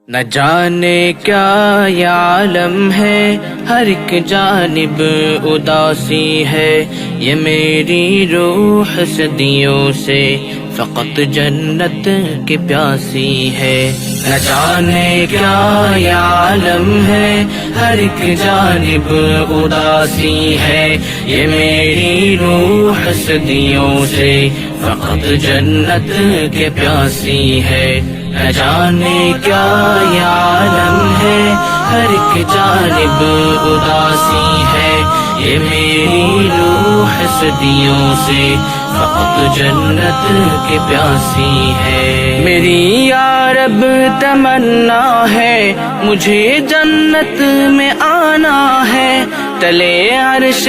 نہ جانے کیا یہ عالم ہے، ہر ایک جانب اداسی ہے، یہ میری روح صدیوں سے فقط جنت کی پیاسی ہے۔ نہ جانے کیا یہ عالم ہے، ہر ایک جانب اداسی ہے، یہ میری روح صدیوں سے فقط جنت کی پیاسی ہے۔ نہ جانے کیا یہ عالم ہے، ہر ایک جانب اداسی ہے، یہ میری روح صدیوں سے فقط جنت کی پیاسی ہے۔ میری یا رب تمنا ہے، مجھے جنت میں آنا ہے، تلے عرش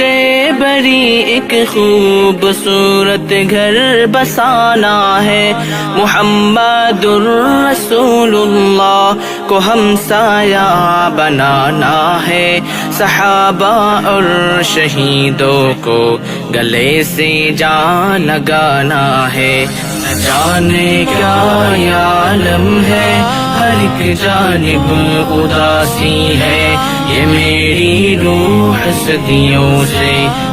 بری ایک خوبصورت گھر بسانا ہے، محمد رسول اللہ کو ہم سایہ بنانا ہے، صحابہ اور شہیدوں کو گلے سے جان لگانا ہے۔ نہ جانے کیا یہ عالم ہے، ہر ایک جانب اداسی ہے، یہ میری روح صدیوں سے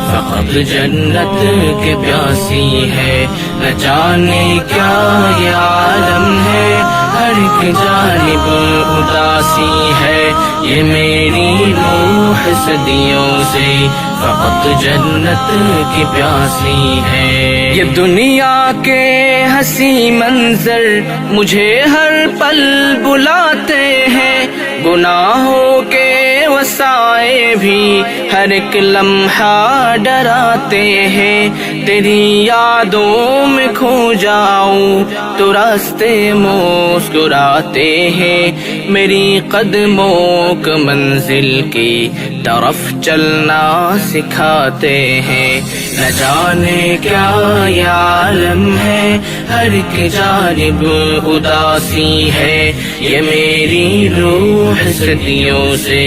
فقط جنت کے پیاسی ہے۔ نہ جانے کیا یہ عالم ہے، ہر ایک جانب اداسی ہے، یہ میری روح صدیوں سے فقط جنت کی پیاسی ہے۔ یہ دنیا کے حسین منظر مجھے ہر پل بلاتے ہیں، گناہوں کے وسائے بھی ہر ایک لمحہ ڈراتے ہیں، تیری یادوں میں کھو جاؤں تو راستے مسکراتے ہیں، میری قدموں کو منزل کی طرف چلنا سکھاتے ہیں۔ نہ جانے کیا یہ عالم ہے، ہر ایک جانب اداسی ہے، یہ میری روح صدیوں سے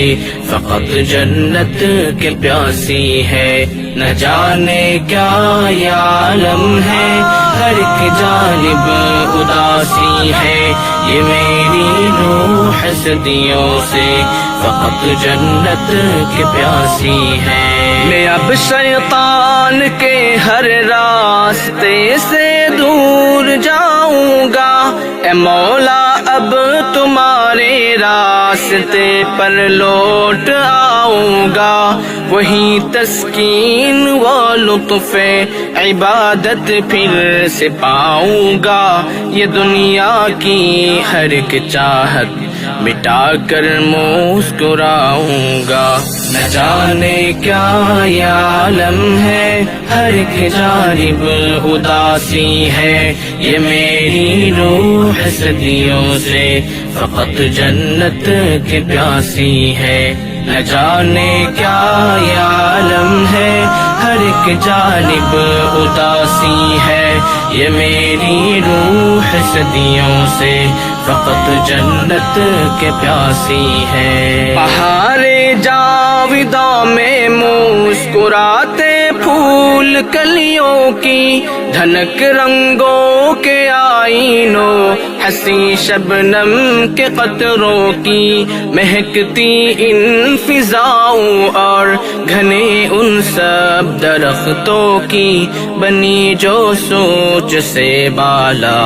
فقط جنت کے پیاسی ہے۔ نہ جانے کیا یہ عالم ہے، ہر ایک جانب اداسی ہے، یہ میری روح صدیوں سے فقط جنت کی پیاسی ہے۔ میں اب شیطان کے ہر راستے سے دور جاؤں گا، اے مولا اب تمہارے راستے پر لوٹ آؤں گا، وہی تسکین و لطف عبادت پھر سے پاؤں گا، یہ دنیا کی ہر ایک چاہت مٹا کر مسکراؤں گا۔ نہ جانے کیا یہ عالم ہے، ہر ایک جانب اداسی ہے، یہ میری روح صدیوں سے فقط جنت کی پیاسی ہے۔ نہ جانے کیا یہ عالم ہے، ہر ایک جانب اداسی ہے، یہ میری روح صدیوں سے فقط جنت کے پیاسی ہے۔ بہارے جاوداں میں مسکراتے پھول کلیوں کی، دھنک رنگوں کے آئینوں، حسین شبنم کے قطروں کی، مہکتی ان فضاؤں اور گھنے ان سب درختوں کی، بنی جو سوچ سے بالا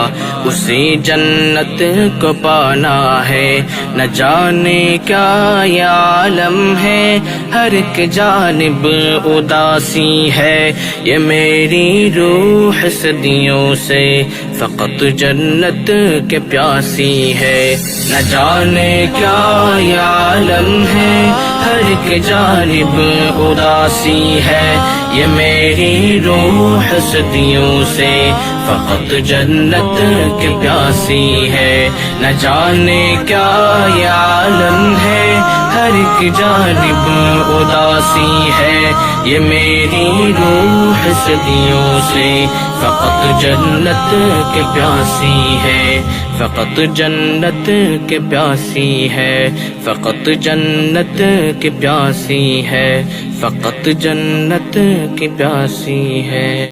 اسی جنت کو پانا ہے۔ نہ جانے کیا یہ عالم ہے، ہر ایک جانب اداسی ہے، یہ میری روح صدیوں سے فقط جنت کے پیاسی ہے۔ نہ جانے کیا یہ عالم ہے، ہر ایک جانب اداسی ہے، یہ میری روح صدیوں سے فقط جنت کی پیاسی ہے۔ نہ جانے کیا یہ عالم ہے، ہر ایک جانب اداسی ہے، یہ میری روح صدیوں سے فقط جنت کی پیاسی ہے، فقط جنت کی پیاسی ہے، فقط جنت کی پیاسی ہے، فقط جنت کی پیاسی ہے۔